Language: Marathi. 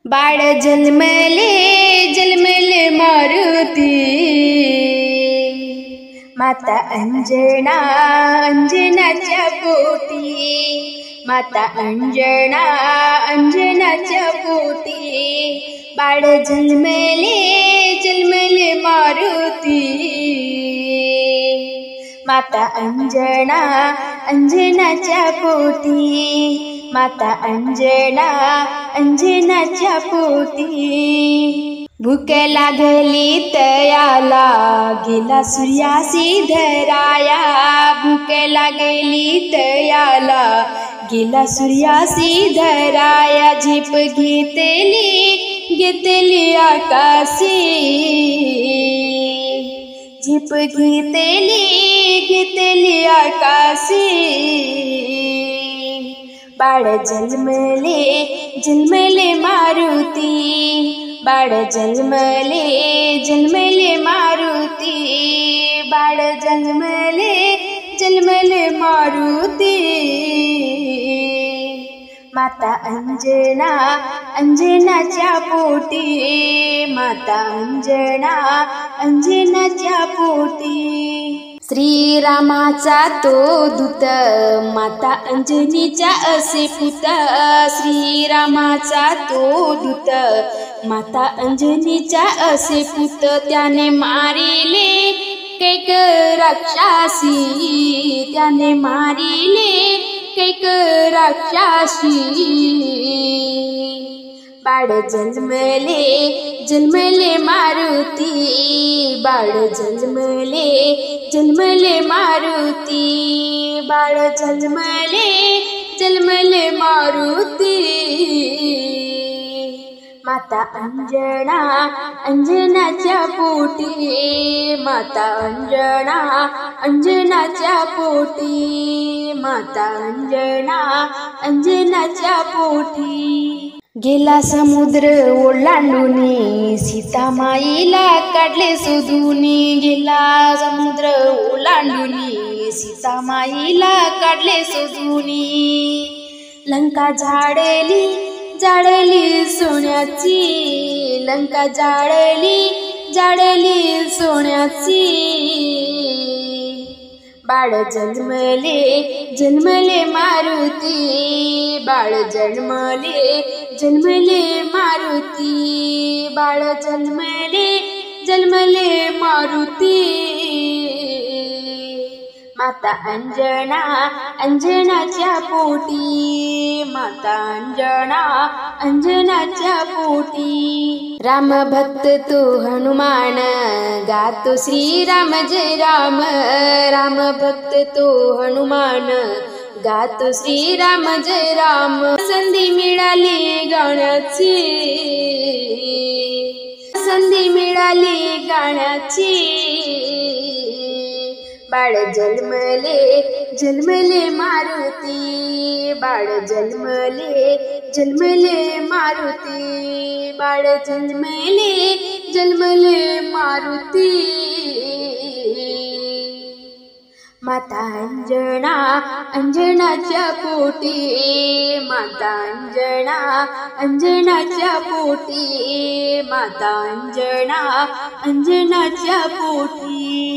बाळ जन्मले जन्मले मारुती, माता अंजना अंजनाच्या पोटी, माता अंजना अंजनाच्या पोटी, बाळ जन्मले जन्मले मारुती, माता अंजना अंजनाच्या पोटी, माता अंजना अंजनाच्या पोटी. भूक लागली तयाला गेला सूर्यासी धराया, भूक लागली तयाला गेला सूर्यासी धराया, झेप घेतली घेतली आकाशी, झेप घेतली घेतली आकाशी, बाळ जन्मले जन्मले मारुती, बाळ जन्मले जन्मले मारुती, बाळ जन्मले जन्मले मारुती, माता अंजना अंजनाच्या पोटी, माता अंजना अंजनाच्या पोटी. श्रीरामाचा तो दूत माता अंजनीचा असे पुत, श्रीरामाचा तो दूत माता अंजनीचा असे पुत, त्याने मारिले कैक राक्षसी, त्याने मारिले कैक राक्षसी, बाळ जन्मले जन्मले मारुती, बाळ जन्मले जन्मले मारुती, बाळ जन्मले जन्मले मारुती, माता अंजना अंजनाच्या पोटी, माता अंजना अंजनाच्या पोटी, माता अंजना अंजनाच्या पोटी. गेला समुद्र ओलांडूनी सीतामाईला काढले शोधूनी, गेला समुद्र ओलांडूनी सीतामाईला काढले शोधूनी, लंका झाडली जाळली सोन्याची, लंका जाळली जाळली सोन्याची, बाळ जन्मले जन्मले मारुती, बाळ जन्मले जन्मले मारुती, बाळ जन्मले जन्मले मारुती, माता अंजना अंजनाच्या पोटी, माता अंजना अंजनाच्या पोटी. राम भक्त तो हनुमान गातो श्रीराम जय राम, राम भक्त तो हनुमान गातो श्रीराम जय राम, संधी मिळाली गाण्याची, संधी मिळाली गाण्याची, बाळ जन्मले जन्मले मारुती, बाळ जन्मले जन्मले मारुती, बाळ जन्मले जन्मले मारुती, माता अंजना अंजनाच्या पोटी, माता अंजना अंजनाच्या पोटी, माता अंजना अंजनाच्या पोटी.